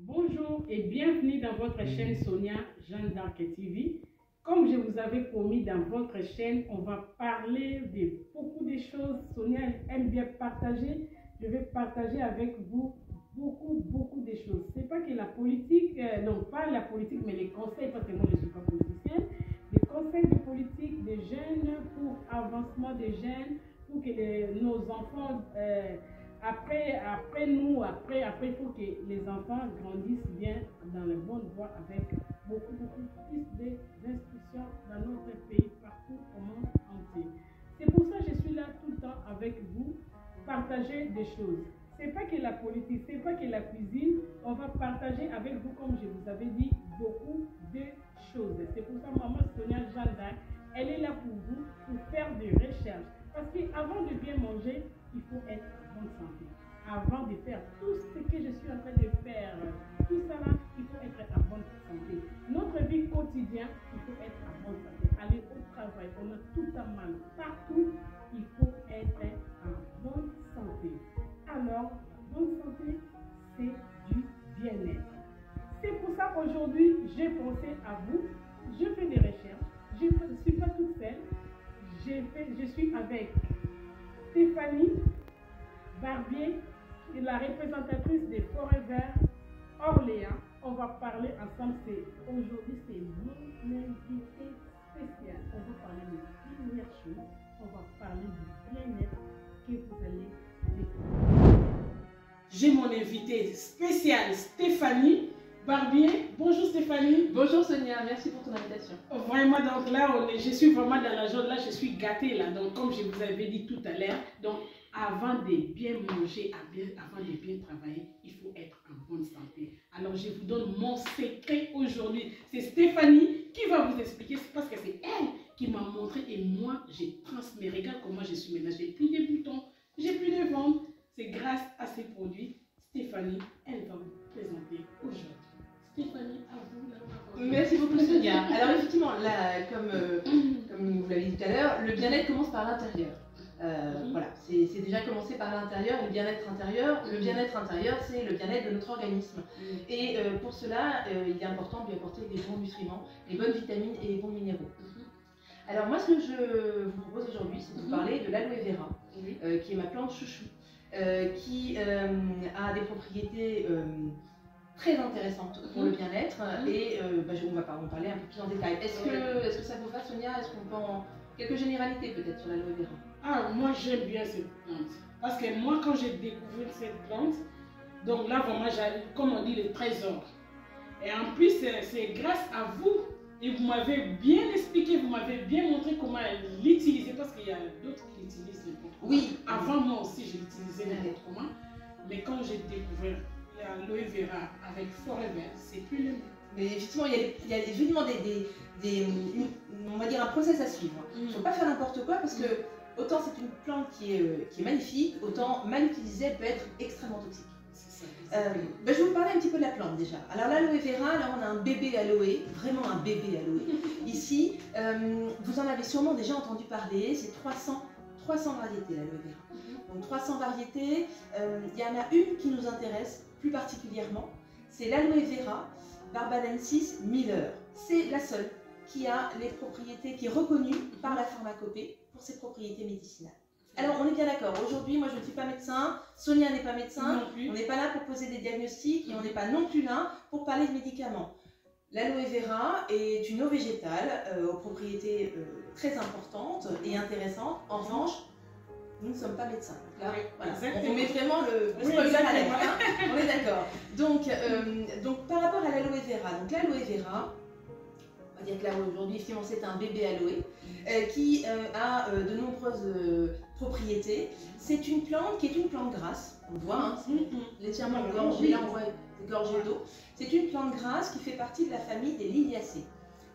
Bonjour et bienvenue dans votre chaîne Sonia Jeanne d'Arc TV. Comme je vous avais promis dans votre chaîne, on va parler de beaucoup de choses. Sonia aime bien partager. Je vais partager avec vous beaucoup de choses. C'est pas que la politique, non pas la politique, mais les conseils, parce que moi je ne suis pas politicienne. Les conseils de politique des jeunes pour avancement des jeunes, pour que nos enfants... Après, il faut que les enfants grandissent bien dans les bonnes voies avec beaucoup plus d'instructions dans notre pays, partout au monde entier. C'est pour ça que je suis là tout le temps avec vous, partager des choses. C'est pas que la politique, c'est pas que la cuisine, on va partager avec vous, comme je vous avais dit, beaucoup de choses. C'est pour ça maman Sonia Jeanne d'Arc, elle est là pour vous, pour faire des recherches. Parce qu'avant de bien manger, il faut être en bonne santé. Avant de faire tout ce que je suis en train de faire, tout ça là, il faut être en bonne santé. Notre vie quotidienne, il faut être en bonne santé. Aller au travail, on a tout à mal. Partout, il faut être en bonne santé. Alors, bonne santé, c'est du bien-être. C'est pour ça qu'aujourd'hui, j'ai pensé à vous. Je fais des recherches. Je ne suis pas toute seule. Je suis avec Stéphanie Barbier, la représentatrice de Forever Orléans. On va parler ensemble. Aujourd'hui, c'est mon invité spécial. On va parler de première chose. On va parler du bien-être que vous allez découvrir. J'ai mon invité spécial, Stéphanie Barbier. Bonjour Stéphanie. Bonjour Sonia, merci pour ton invitation. Vraiment, donc là, je suis vraiment dans la joie, là, je suis gâtée là. Donc, comme je vous avais dit tout à l'heure, donc avant de bien manger, avant de bien travailler, il faut être en bonne santé. Alors, je vous donne mon secret aujourd'hui. C'est Stéphanie qui va vous expliquer, parce que c'est elle qui m'a montré et moi, j'ai transmis. Regarde comment je suis maintenant. J'ai plus de boutons, j'ai plus de ventre. C'est grâce à ces produits. Stéphanie, elle va vous présenter aujourd'hui. Stéphanie, à vous la parole. Merci beaucoup Sonia. Alors effectivement, là, comme vous l'avez dit tout à l'heure, le bien-être commence par l'intérieur. Voilà, c'est déjà commencé par l'intérieur, le bien-être intérieur. Le bien-être intérieur, c'est le bien-être de notre organisme. Et pour cela, il est important de lui apporter les bons nutriments, les bonnes vitamines et les bons minéraux. Alors moi, ce que je vous propose aujourd'hui, c'est de vous parler de l'aloe vera, qui est ma plante chouchou, qui a des propriétés très intéressantes pour le bien-être et on va en parler un peu plus en détail. Est-ce que ça vous va Sonia? Est-ce qu'on peut en quelques généralités peut-être sur l'aloe vera? Ah, moi j'aime bien cette plante. Parce que moi quand j'ai découvert cette plante, donc là vraiment, comme on dit, le trésor. Et en plus, c'est grâce à vous. Et vous m'avez bien expliqué, vous m'avez bien montré comment l'utiliser. Parce qu'il y a d'autres qui l'utilisent n'importe comment. Oui. Avant moi aussi, je l'utilisais n'importe comment. Mais quand j'ai découvert l'aloe vera avec Forever, c'est plus le même. Mais effectivement, il y a évidemment on va dire un process à suivre. Il ne faut pas faire n'importe quoi parce que autant c'est une plante qui est magnifique, autant mal utilisée, elle peut être extrêmement toxique. Je vais vous parler un petit peu de la plante déjà. Alors l'aloe vera, là on a un bébé aloe, vraiment un bébé aloe. Ici, vous en avez sûrement déjà entendu parler, c'est 300 variétés l'aloe vera. Donc 300 variétés, il y en a une qui nous intéresse plus particulièrement, c'est l'aloe vera barbadensis Miller. C'est la seule qui a les propriétés, qui est reconnue par la pharmacopée pour ses propriétés médicinales. Alors on est bien d'accord, aujourd'hui moi je ne suis pas médecin, Sonia n'est pas médecin, on n'est pas là pour poser des diagnostics et on n'est pas non plus là pour parler de médicaments. L'aloe vera est une eau végétale aux propriétés très importantes et intéressantes. En revanche, nous ne sommes pas médecins. Là, voilà. On met vraiment le spoiler à l'air. On est d'accord. Donc par rapport à l'aloe vera, l'aloe vera, on va dire que là aujourd'hui effectivement c'est un bébé aloe qui a de nombreuses propriétés. C'est une plante qui est une plante grasse, on voit, légèrement gorgée, là on voit des gorgées d'eau. C'est une plante grasse qui fait partie de la famille des liliacées.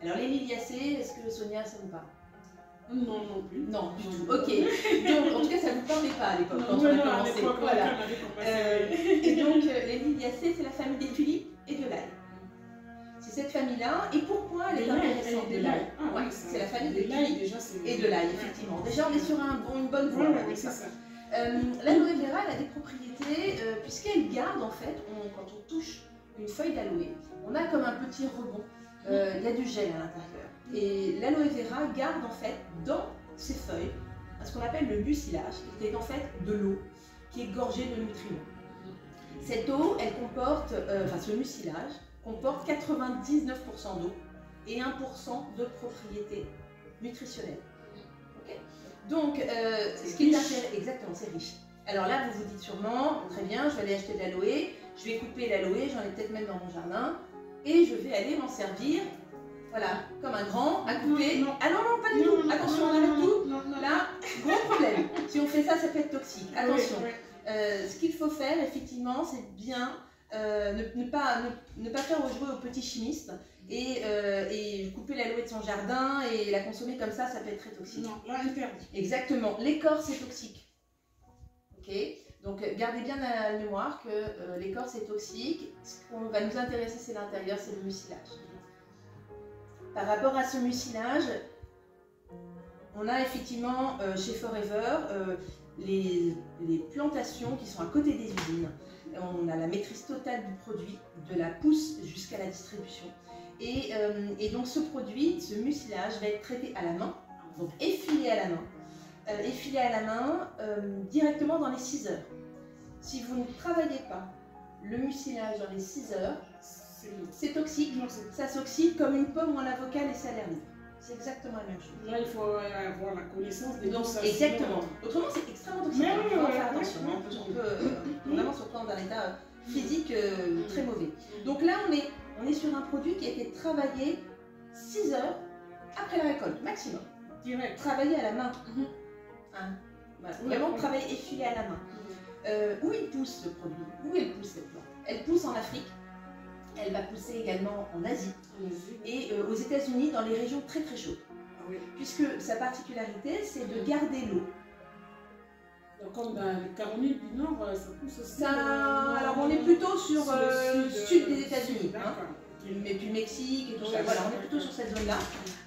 Alors les liliacées, est-ce que Sonia ça vous parle? Non, non plus. Non, du tout. Ok. Donc, en tout cas, ça ne vous parlait pas à l'époque quand on a commencé. Voilà. Et donc, les liliacées, c'est la famille des tulipes et de l'ail. C'est cette famille-là. Et pourquoi elle est intéressante? De l'ail. Ouais, c'est la famille des tulipes et de l'ail, effectivement. Déjà, on est sur une bonne voie. Oui, c'est ça. L'aloe vera, elle a des propriétés, puisqu'elle garde, en fait, quand on touche une feuille d'aloe, on a comme un petit rebond. Il y a du gel à l'intérieur. Et l'aloe vera garde en fait dans ses feuilles ce qu'on appelle le mucilage, qui est en fait de l'eau qui est gorgée de nutriments. Cette eau, elle comporte, ce mucilage comporte 99% d'eau et 1% de propriétés nutritionnelles. Okay, donc, ce qui est intéressant, exactement, c'est riche. Alors là, vous vous dites sûrement, très bien, je vais aller acheter de l'aloe, je vais couper l'aloe, j'en ai peut-être même dans mon jardin, et je vais aller m'en servir, voilà, comme un grand, à couper. Non. Ah non, non, pas du tout, attention, on arrête tout. Là, gros problème. Si on fait ça, ça peut être toxique. Attention. Oui, oui. Ce qu'il faut faire, effectivement, c'est bien ne pas faire jouer aux petits chimistes et couper l'aloe de son jardin et la consommer comme ça peut être très toxique. Non, là, interdit. Exactement. L'écorce est toxique. Ok. Donc, gardez bien à la mémoire que l'écorce est toxique. Ce qu'on va nous intéresser, c'est l'intérieur, c'est le mucilage. Par rapport à ce mucilage, on a effectivement chez Forever les plantations qui sont à côté des usines. On a la maîtrise totale du produit, de la pousse jusqu'à la distribution. Et donc ce produit, ce mucilage va être traité à la main, donc effilé à la main, directement dans les 6 heures. Si vous ne travaillez pas le mucilage dans les 6 heures, c'est toxique, ça s'oxyde comme une pomme ou un avocat laissé à l'air libre. C'est exactement la même chose. Là, il faut avoir la connaissance des Donc, doses. exactement. Autrement, c'est extrêmement toxique. Mais Il faut faire attention. On peut vraiment se prendre dans un état physique très mauvais. Donc là, on est sur un produit qui a été travaillé 6 heures après la récolte, maximum. Direct. Travaillé à la main. Hein, voilà. Vraiment travaillé effilé à la main. Où il pousse ce produit? Où elle pousse cette plante? Elle pousse en Afrique. Elle va pousser également en Asie et aux États-Unis dans les régions très très chaudes. Ah oui. Puisque sa particularité, c'est de garder l'eau. Donc, comme dans les Carolines du Nord, ça pousse aussi. Alors on est plutôt sur le sud des États-Unis, hein, Okay. et puis le Mexique et tout ça. Voilà, on est plutôt sur cette zone-là.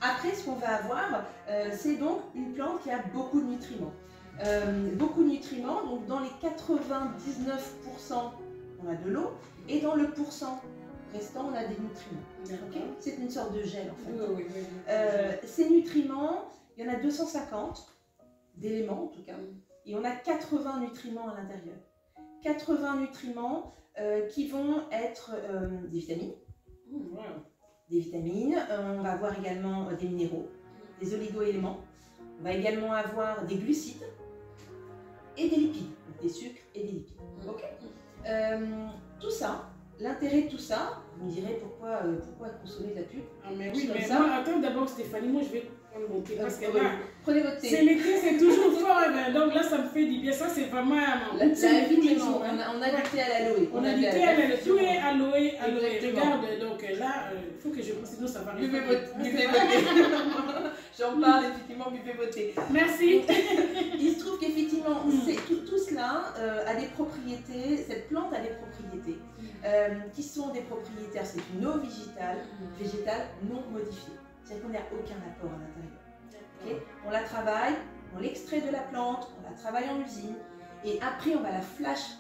Après, ce qu'on va avoir, c'est donc une plante qui a beaucoup de nutriments. Donc dans les 99%, on a de l'eau, et dans le pourcent restant, on a des nutriments. Okay, c'est une sorte de gel en fait. Oui. Ces nutriments, il y en a 250 d'éléments en tout cas, et on a 80 nutriments à l'intérieur. 80 nutriments qui vont être des vitamines. Des vitamines, on va avoir également des minéraux, des oligo-éléments. On va également avoir des glucides et des lipides, des sucres et des lipides. Okay, tout ça. L'intérêt de tout ça, vous me direz pourquoi consommer de la pub. Ah mais oui, mais moi, attends d'abord Stéphanie, moi je vais prendre mon thé parce que là, prenez votre thé. C'est l'été, c'est toujours fort, donc là ça me fait du bien, ça c'est vraiment effectivement, on a du thé à l'aloe. On a du thé à l'aloe, tout est aloe, regarde, donc là, il faut que je pense, sinon ça va buvez votre thé. J'en parle, effectivement, buvez votre thé. Merci. Il se trouve qu'effectivement, tout cela a des propriétés, cette plante a des propriétés qui sont des propriétés, c'est une eau végétale non modifiée. C'est-à-dire qu'on n'a aucun apport à l'intérieur. Okay, on la travaille, on l'extrait de la plante, on la travaille en usine, et après on va la flash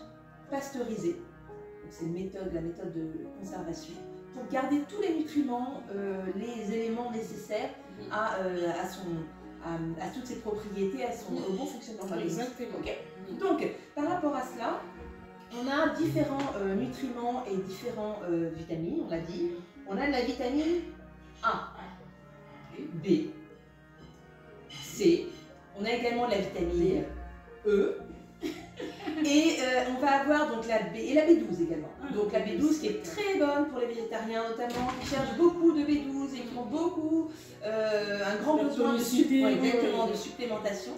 pasteuriser. C'est la méthode de conservation, pour garder tous les nutriments, les éléments nécessaires à toutes ses propriétés, au bon fonctionnement. Exactement. Okay, donc, par rapport à cela, on a différents nutriments et différents vitamines, on l'a dit. On a de la vitamine A, B, C. On a également de la vitamine E. Et on va avoir donc la B et la B12 également. Donc la B12 qui est très bonne pour les végétariens notamment, qui cherchent beaucoup de B12 et qui ont beaucoup un grand besoin de supplémentation.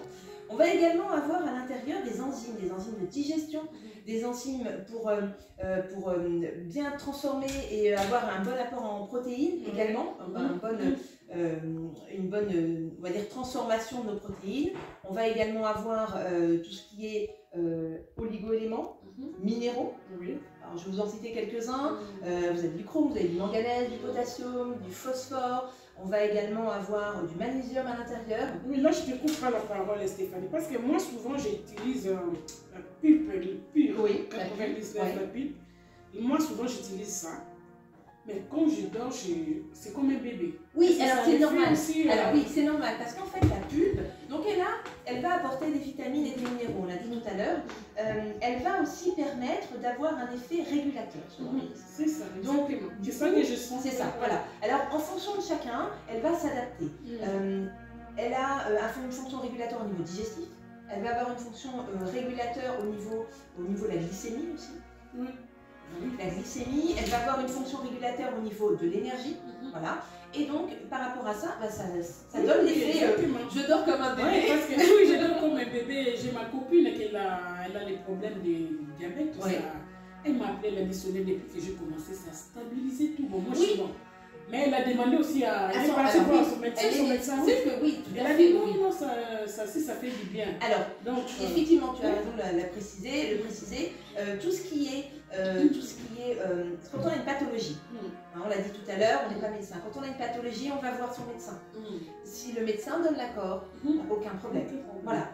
On va également avoir à l'intérieur des enzymes de digestion, des enzymes pour bien transformer et avoir un bon apport en protéines également, une bonne on va dire, transformation de nos protéines. On va également avoir tout ce qui est oligo-éléments, minéraux. Alors, je vais vous en citer quelques-uns. Vous avez du chrome, vous avez du manganèse, du potassium, du phosphore. On va également avoir du magnésium à l'intérieur. Oui, là je te coupe pas la parole Stéphanie, parce que moi souvent j'utilise la pulpe, Oui, 99 la pulpe. Moi, souvent, j'utilise ça. Mais quand je dors, c'est comme un bébé. Oui, Parce que alors ça c'est me fait normal. aussi, Alors oui, c'est normal parce qu'en fait la pulpe, donc elle va apporter des vitamines et des minéraux, on l'a dit tout à l'heure. Elle va aussi permettre d'avoir un effet régulateur sur l'organisme. C'est ça, Donc, exactement. C'est ça que je sens. C'est ça, voilà. Alors en fonction de chacun, elle va s'adapter. Elle a une fonction régulateur au niveau digestif. Elle va avoir une fonction régulateur au niveau de la glycémie aussi. Oui. La glycémie, elle va avoir une fonction régulateur au niveau de l'énergie, voilà. Et donc, par rapport à ça, ça donne l'effet je dors comme un bébé. Oui, parce que oui, je dors comme un bébé. J'ai ma copine qui a les problèmes de diabète, tout ça. Elle m'a appelé l'année sonnée depuis que j'ai commencé, ça a stabilisé tout. Bon, moi, je suis bon. Mais elle a demandé aussi à son médecin. Oui, elle a dit non, ça fait du bien. Alors, donc, effectivement, tu as raison de le préciser. Tout ce qui est quand on a une pathologie, on l'a dit tout à l'heure, on n'est pas médecin. Quand on a une pathologie, on va voir son médecin. Si le médecin donne l'accord, aucun problème. Voilà.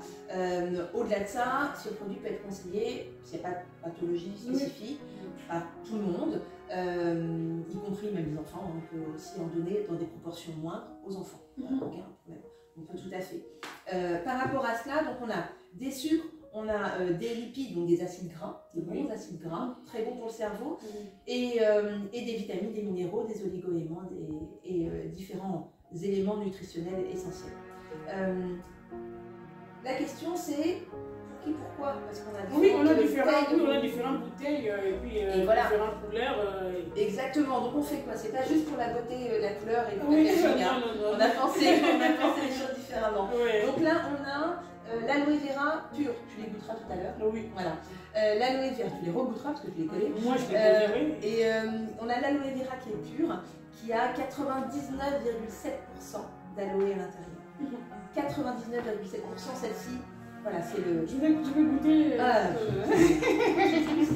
Au-delà de ça, ce produit peut être conseillé, s'il n'y a pas de pathologie spécifique, à tout le monde, y compris même les enfants. On peut aussi en donner dans des proportions moindres aux enfants. Aucun problème. On peut tout à fait. Par rapport à cela, donc on a des sucres, on a des lipides, donc des acides gras, des bons acides gras, très bons pour le cerveau, et des vitamines, des minéraux, des oligo-éléments et différents éléments nutritionnels essentiels. La question c'est pour qui, pourquoi? Parce qu'on a différentes bouteilles et puis voilà. différentes couleurs. Exactement, donc on fait quoi? C'est pas juste pour la beauté, la couleur et le packaging. On a pensé les choses différemment. Donc là on a l'aloe vera pur, tu les goûteras tout à l'heure. Oui. Voilà. L'aloe vera, tu les regoûteras parce que tu les connais. Moi je les connais, oui. Et on a l'aloe vera qui est pure, qui a 99,7% d'aloe à l'intérieur. 99,7%, celle-ci, voilà, c'est le... Je vais goûter.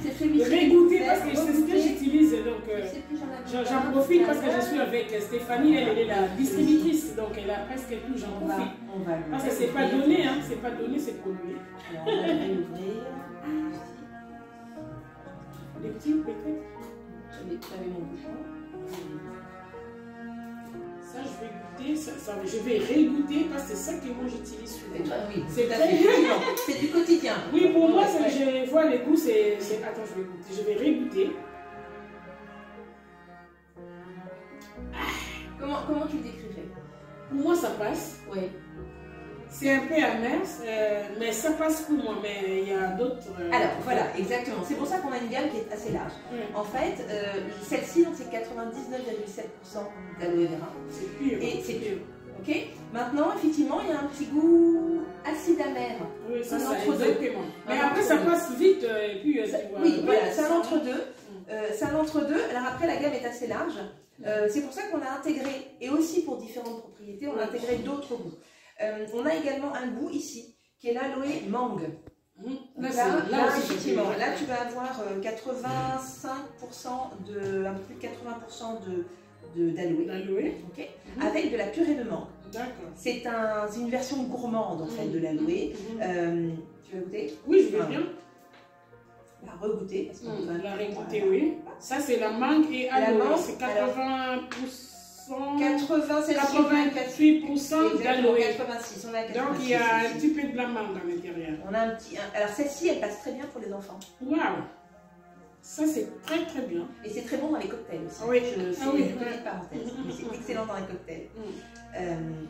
C'est celui-ci. Je vais goûter parce que c'est ce que j'utilise. Donc j'en profite parce que je suis avec Stéphanie, elle est la distributrice, donc elle a presque tout, j'en profite. Parce que c'est pas donné, hein, c'est pas donné, c'est produit. Alors on va l'ouvrir. Les petits peut-être. J'avais mon bouchon. Ça, je vais goûter, je vais régoûter parce que c'est ça que moi j'utilise souvent. Oui, c'est du quotidien. Oui, pour moi, je vois les goûts, c'est... Attends, je vais goûter, je vais régoûter. Comment tu le décrirais? Pour moi, ça passe. Oui. C'est un peu amer, mais ça passe pour moi, mais il y a d'autres... Alors, voilà, exactement. C'est pour ça qu'on a une gamme qui est assez large. En fait, celle-ci, c'est 99,7% d'aloe vera. C'est pur. Et c'est pur. Ok. Maintenant, effectivement, il y a un petit goût acide amer. Oui, ça, exactement. Mais après, ça passe vite. Et puis, oui, voilà, c'est un entre-deux. C'est un entre-deux. Alors après, la gamme est assez large. C'est pour ça qu'on a intégré, et aussi pour différentes propriétés, on a intégré d'autres goûts. On a également un goût ici, qui est l'aloe mangue. Là, effectivement, là, tu vas avoir 85% un peu plus de 80% d'aloe, okay, avec de la purée de mangue. C'est une version gourmande en fait de l'aloe. Tu vas goûter? Oui, je veux bien. La regoûter. La regoûter, oui. Ça, c'est la mangue et aloe. C'est 80%. 88% d'aloe. 86, on a 86. Donc il y a un petit peu de la mangue à l'intérieur. On a un petit. Alors celle-ci, elle passe très bien pour les enfants. Waouh! Ça c'est très très bien. Et c'est très bon dans les cocktails aussi. Oui. Je fais une petite parenthèse. Mais c'est excellent dans les cocktails.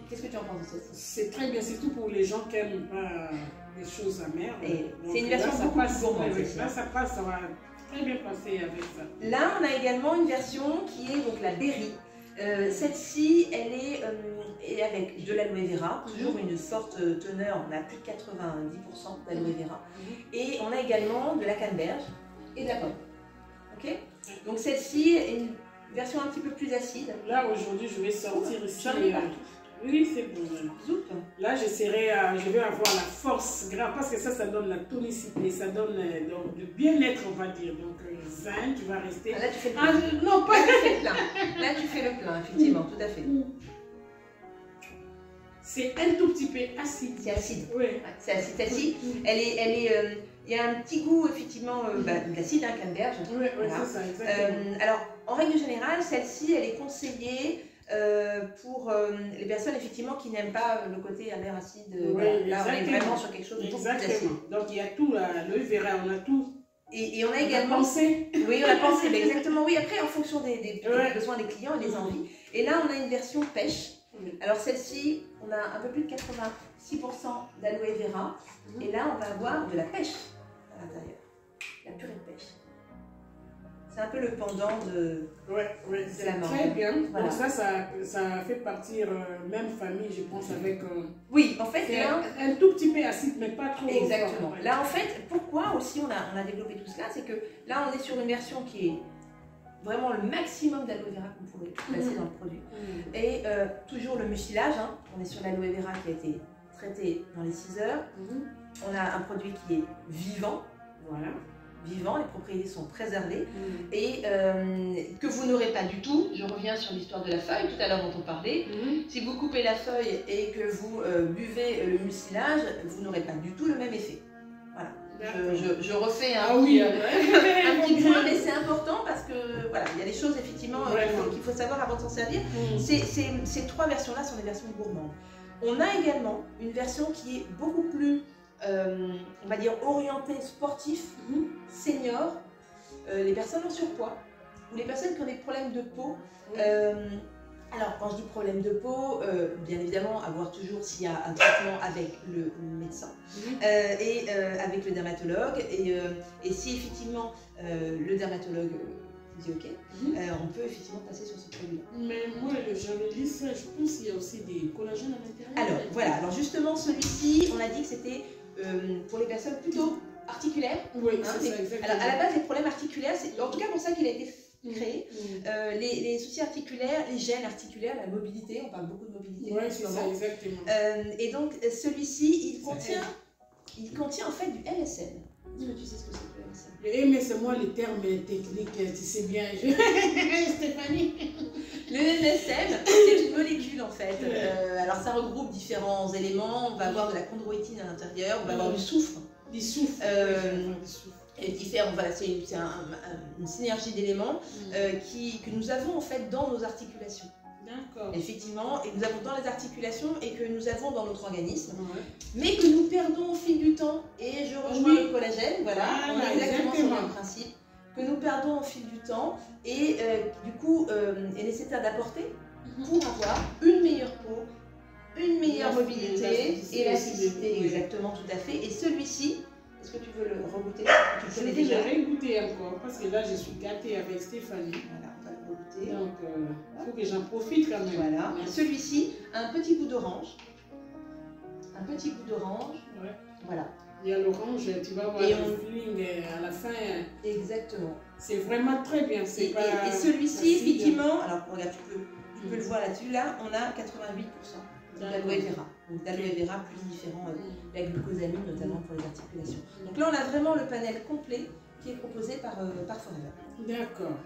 Qu'est-ce que tu en penses de celle-ci? C'est très bien, surtout pour les gens qui n'aiment pas les choses amères. C'est une version beaucoup plus gourmande. Là ça passe, ça va très bien passer avec ça. Là on a également une version qui est donc la berry. Celle-ci, elle est avec de l'aloe vera, toujours une forte teneur, on a plus de 90% d'aloe vera. Et on a également de la canneberge et de la pomme. Ok. Donc celle-ci est une version un petit peu plus acide. Là aujourd'hui, je vais sortir ici. Oui, c'est bon. Zoup. Là, je vais avoir la force grave parce que ça donne la tonicité, ça donne le bien-être, on va dire. Donc, zen, tu vas rester. Là, tu fais le plein. Non, pas le plein. Là, tu fais le plein, effectivement, tout à fait. C'est un tout petit peu acide. C'est acide. Oui. C'est acide. Celle-ci, elle est Il y a un petit goût, effectivement, d'acide, canneberge. Oui, voilà. C'est ça, exactement. Alors, en règle générale, celle-ci, elle est conseillée pour les personnes, effectivement, qui n'aiment pas le côté amer acide. Là, on est vraiment sur quelque chose de beaucoup plus acide. Donc, il y a tout, l'aloe vera, on a tout. Et on a également... pensé. Oui, on a pensé, mais exactement, oui. Après, en fonction des besoins des clients et des envies. Et là, on a une version pêche. Alors celle-ci, on a un peu plus de 86% d'aloe vera. Et là, on va avoir de la pêche à l'intérieur. La purée de pêche. C'est un peu le pendant de la mangue. Très bien. Voilà. Donc ça fait partir même famille, je pense, avec... oui, en fait, là... Un tout petit peu acide, mais pas trop... Exactement. Là, en fait, pourquoi aussi on a développé tout cela, c'est que là, on est sur une version qui est vraiment le maximum d'aloe vera qu'on pourrait placer dans le produit. Et toujours le mucilage, hein. On est sur l'aloe vera qui a été traité dans les 6 heures. On a un produit qui est vivant. Voilà. Vivant, les propriétés sont préservées et que vous n'aurez pas du tout. Je reviens sur l'histoire de la feuille, tout à l'heure dont on parlait. Si vous coupez la feuille et que vous buvez le mucilage, vous n'aurez pas du tout le même effet. Voilà. Je refais un petit point, mais c'est important parce que voilà, il y a des choses effectivement qu'il faut savoir avant de s'en servir. Ces 3 versions-là sont des versions gourmandes. On a également une version qui est beaucoup plus on va dire orienté sportif, senior, les personnes en surpoids ou les personnes qui ont des problèmes de peau. Alors quand je dis problème de peau, bien évidemment avoir toujours s'il y a un traitement avec le médecin et avec le dermatologue et si effectivement le dermatologue dit ok, on peut effectivement passer sur ce produit-là. Mais moi, j'avais dit ça, je pense qu'il y a aussi des collagènes à l'intérieur. Alors voilà, alors justement celui-ci, on a dit que c'était pour les personnes plutôt articulaires. Oui, c'est ça, exactement. Alors à la base, les problèmes articulaires, c'est en tout cas pour ça qu'il a été créé. Les soucis articulaires, les gènes articulaires, la mobilité, on parle beaucoup de mobilité. Oui, c'est ça, exactement. Et donc celui-ci, il contient en fait du MSM. Est-ce que tu sais ce que c'est que le MSM? Le MSM, moi, les termes techniques, tu sais bien. Stéphanie. Le MSM, c'est une molécule en fait. Alors ça regroupe différents éléments. On va avoir de la chondroïtine à l'intérieur, on va avoir du soufre. Du soufre. Et différents, voilà, c'est une synergie d'éléments que nous avons en fait dans nos articulations. D'accord. Effectivement, et nous avons dans les articulations et que nous avons dans notre organisme, mais que nous perdons au fil du temps. Et je rejoins le collagène, voilà, on est exactement sur le même principe, que nous perdons au fil du temps et du coup est nécessaire d'apporter pour avoir une meilleure peau, une meilleure mobilité, élasticité, exactement, tout à fait. Et celui-ci, est-ce que tu veux le regoûter? Je vais déjà régoûter encore parce que là je suis gâtée avec Stéphanie. Voilà, on va le regoûter. Donc il faut que j'en profite quand même. Voilà. Celui-ci a un petit goût d'orange. Un petit goût d'orange. Ouais. Voilà. Il y a l'orange, tu vas voir le feeling à la fin. Exactement. C'est vraiment très bien. Et celui-ci, effectivement, alors regarde, tu peux le voir là-dessus. Là, on a 88% d'aloe vera. Donc d'aloe vera plus différent, la glucosamine notamment pour les articulations. Donc là, on a vraiment le panel complet qui est proposé par Forever. D'accord.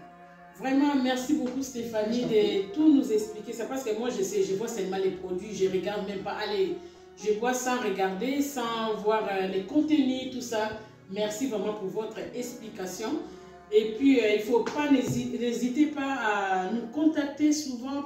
Vraiment, merci beaucoup Stéphanie de tout nous expliquer ça parce que moi je vois seulement les produits, je regarde même pas. Allez, je vois sans regarder, sans voir les contenus, tout ça. Merci vraiment pour votre explication. Et puis, il ne faut pas, n'hésitez pas à nous contacter souvent,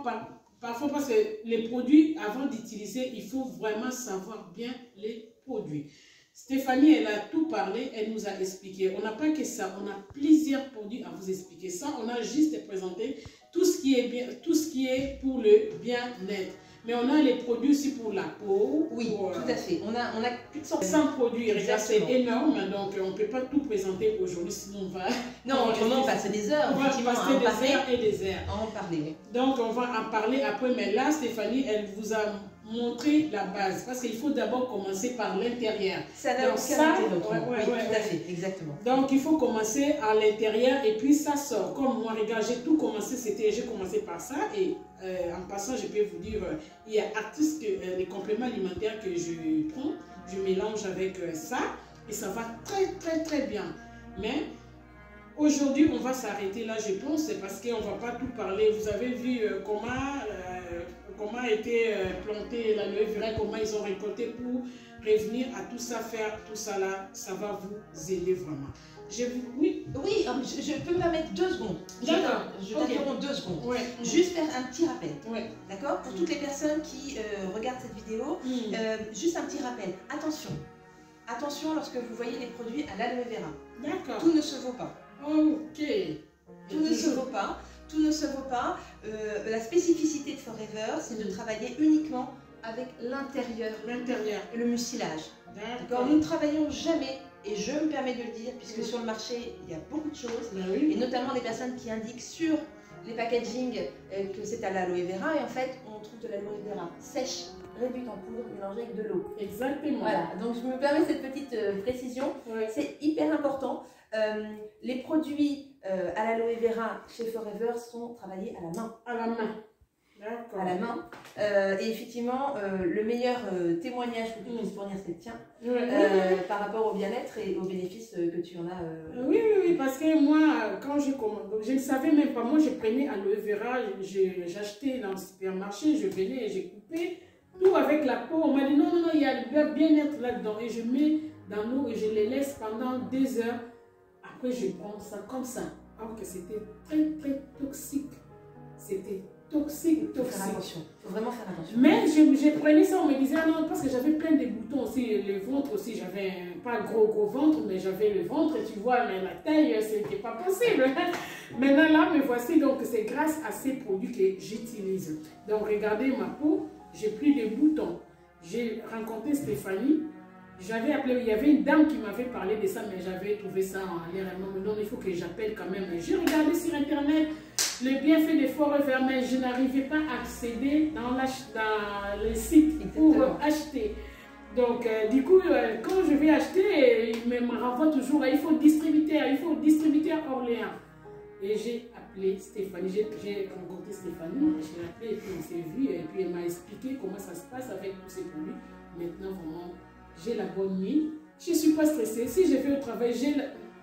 parfois parce que les produits, avant d'utiliser, il faut vraiment savoir bien les produits. Stéphanie, elle a tout parlé, elle nous a expliqué. On n'a pas que ça, on a plusieurs produits à vous expliquer. Ça, on a juste présenté tout ce qui est bien, tout ce qui est pour le bien-être. Mais on a les produits aussi pour la peau. Oui, tout à fait. On a plus de 100 produits. C'est énorme, donc on ne peut pas tout présenter aujourd'hui, sinon on va... Non, on va passer des heures, effectivement, à en parler. À en parler. Donc on va en parler après, mais là, Stéphanie, elle vous a montré la base, parce qu'il faut d'abord commencer par l'intérieur. Ça n'a aucun intérêt, oui, tout à fait, exactement. Donc il faut commencer à l'intérieur et puis ça sort. Comme moi, regarde, j'ai tout commencé, j'ai commencé par ça et en passant, je peux vous dire, il y a les compléments alimentaires que je prends, je mélange avec ça et ça va très très très bien. Mais aujourd'hui, on va s'arrêter là, je pense, parce qu'on ne va pas tout parler. Vous avez vu comment a été planté l'aloe vera, comment ils ont récolté pour revenir à tout ça, faire tout ça là, ça va vous aider vraiment. Oui, je peux me permettre 2 secondes. D'accord. Je t'interromps 2 secondes. Ouais. Juste faire un petit rappel. Ouais. D'accord? Pour toutes les personnes qui regardent cette vidéo, juste un petit rappel. Attention. Attention lorsque vous voyez des produits à l'aloe vera. D'accord. Tout ne se vaut pas. Ok. Tout ne se vaut pas. Tout ne se vaut pas. La spécificité de Forever, c'est de travailler uniquement avec l'intérieur. L'intérieur. Le mucilage. D'accord. Nous ne travaillons jamais, et je me permets de le dire, puisque sur le marché, il y a beaucoup de choses, Oui. et notamment les personnes qui indiquent sur les packaging que c'est à l'aloe vera, et en fait, on trouve de l'aloe vera sèche, réduite en poudre, mélangée avec de l'eau. Exactement. Voilà, donc je me permets cette petite précision, c'est hyper important. Les produits à l'aloe vera chez Forever sont travaillés à la main. À la main. D'accord. À la main. Et effectivement, le meilleur témoignage que tu puisses fournir, c'est le tien, par rapport au bien-être et aux bénéfices que tu en as. Oui, parce que moi, quand j'ai commandé, je ne savais même pas, moi je prenais aloe vera, j'achetais dans le supermarché, je venais et j'ai coupé tout avec la peau. On m'a dit non, il y a le bien-être là-dedans. Et je mets dans l'eau et je les laisse pendant 2 heures. Après, je prends ça comme ça. Alors que c'était très toxique. C'était toxique. Il faut faire attention. Il faut vraiment faire attention. Mais je prenais ça, on me disait, ah non, parce que j'avais plein de boutons aussi, le ventre aussi, j'avais pas gros ventre, mais j'avais le ventre, tu vois, mais la taille, c'était pas possible. Maintenant là, me voici, donc c'est grâce à ces produits que j'utilise. Donc regardez ma peau, j'ai plus de boutons. J'ai rencontré Stéphanie, j'avais appelé, il y avait une dame qui m'avait parlé de ça, mais j'avais trouvé ça en l'air, non, il faut que j'appelle quand même. J'ai regardé sur internet le bienfait de Forever, mais je n'arrivais pas à accéder dans le site pour acheter. Donc, du coup, quand je vais acheter, il me renvoie toujours, il faut distributeur à Orléans. Et j'ai appelé Stéphanie, j'ai rencontré Stéphanie, j'ai appelé et puis on s'est vu, et puis elle m'a expliqué comment ça se passe avec tous ces produits. Maintenant, vraiment, j'ai la bonne nuit, je ne suis pas stressée. Si je vais au travail, j'ai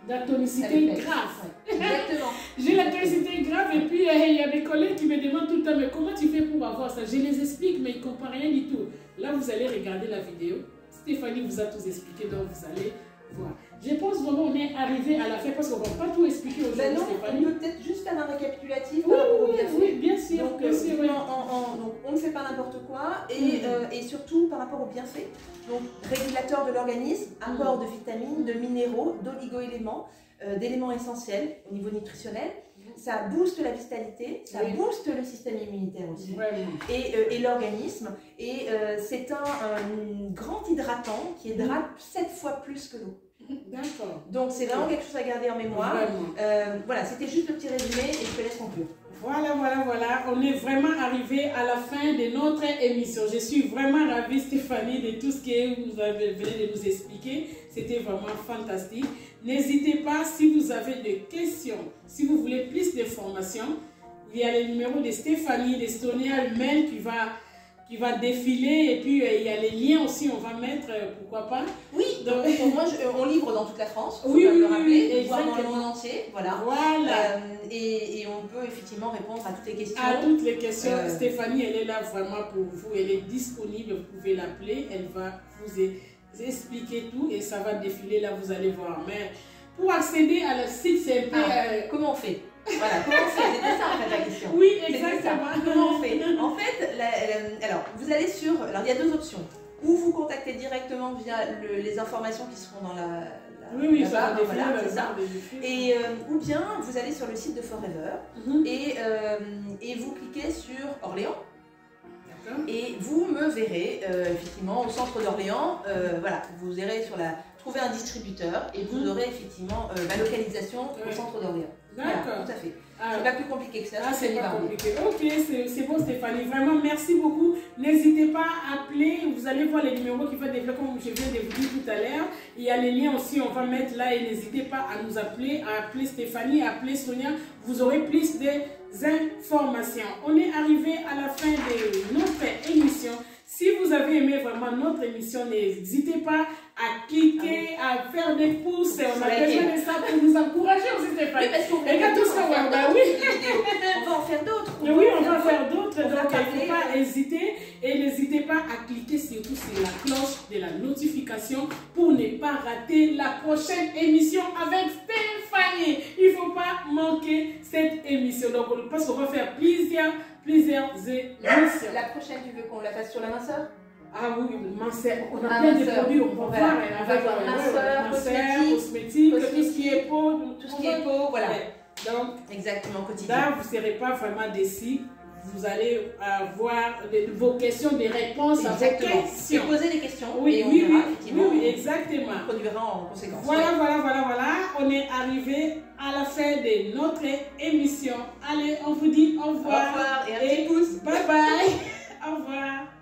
la tonicité grave. Exactement. J'ai la tonicité grave et puis il y a des collègues qui me demandent tout le temps, mais comment tu fais pour avoir ça? Je les explique, mais ils ne comprennent rien du tout. Là, vous allez regarder la vidéo. Stéphanie vous a tout expliqué, donc vous allez voir. Je pense vraiment qu'on est arrivé à la fin parce qu'on ne va pas tout expliquer aujourd'hui, Stéphanie. On peut peut-être juste faire un récapitulatif par rapport au bienfait. Oui, bien sûr. Donc, donc on ne fait pas n'importe quoi et surtout par rapport au bienfait. Donc, régulateur de l'organisme, apport de vitamines, de minéraux, d'oligo-éléments, d'éléments essentiels au niveau nutritionnel. Ça booste la vitalité, ça booste le système immunitaire aussi et l'organisme. Et c'est un grand hydratant qui hydrate 7 fois plus que l'eau. D'accord. Donc c'est vraiment quelque chose à garder en mémoire. Voilà, c'était juste le petit résumé et je te laisse conclure. Voilà. On est vraiment arrivé à la fin de notre émission. Je suis vraiment ravie, Stéphanie, de tout ce que vous avez venu de nous expliquer. C'était vraiment fantastique. N'hésitez pas, si vous avez des questions, si vous voulez plus d'informations, il y a le numéro de Stéphanie, de Sonia elle-même qui va défiler, et puis il y a les liens aussi, on va mettre, pourquoi pas. Oui, donc moi on livre dans toute la France, oui, le rappeler, exactement. Voire dans le monde entier, voilà. Et on peut effectivement répondre à toutes les questions. À toutes les questions, Stéphanie, elle est là vraiment pour vous, elle est disponible, vous pouvez l'appeler, elle va vous expliquer tout et ça va défiler, là vous allez voir. Mais pour accéder à le site, c'est un peu... comment on fait? Voilà, comment on fait? C'était ça en fait la question. Oui, exactement. Comment on fait? En fait, alors vous allez sur... Alors il y a 2 options. Ou vous contactez directement via les informations qui seront dans la ça va défiler, voilà, c'est ça. Et, ou bien vous allez sur le site de Forever et vous cliquez sur Orléans. Et vous me verrez effectivement au centre d'Orléans, voilà, vous irez sur trouver un distributeur et vous aurez effectivement la localisation au centre d'Orléans. D'accord. Voilà, tout à fait. C'est pas plus compliqué que ça. C'est pas compliqué. Ok, c'est bon Stéphanie. Vraiment, merci beaucoup. N'hésitez pas à appeler. Vous allez voir les numéros qui vont développer comme je viens de vous dire tout à l'heure. Il y a les liens aussi, on va mettre là et n'hésitez pas à nous appeler, à appeler Stéphanie, à appeler Sonia. Vous aurez plus d'informations. On est arrivé à la fin de notre émission. Si vous avez aimé vraiment notre émission, n'hésitez pas à à cliquer, à faire des pouces. On a besoin de ça pour nous encourager aussi, Stéphanie. Oui, parce qu'on Regarde tout ce qu'on voit. Bah oui. On va en faire d'autres. Oui, on va faire d'autres. Donc, il ne faut pas hésiter. Et n'hésitez pas à cliquer surtout sur la cloche de la notification pour ne pas rater la prochaine émission avec Stéphanie. Il ne faut pas manquer cette émission. Donc, parce qu'on va faire plusieurs émissions. La prochaine, tu veux qu'on la fasse sur la minceur? Ah oui, minceur. On a plein de produits, on va voir. Minceur, cosmétique, tout ce qui est peau. Tout ce qui est peau, voilà. Donc, exactement, quotidien. Là, vous ne serez pas vraiment déçus. Vous allez avoir vos questions, des réponses à vos questions. Poser des questions. Oui, et on oui, verra, oui, effectivement. oui, exactement. On produira en conséquence. Voilà. On est arrivé à la fin de notre émission. Allez, on vous dit au revoir. Au revoir et un petit pouce. Bye bye. Au revoir.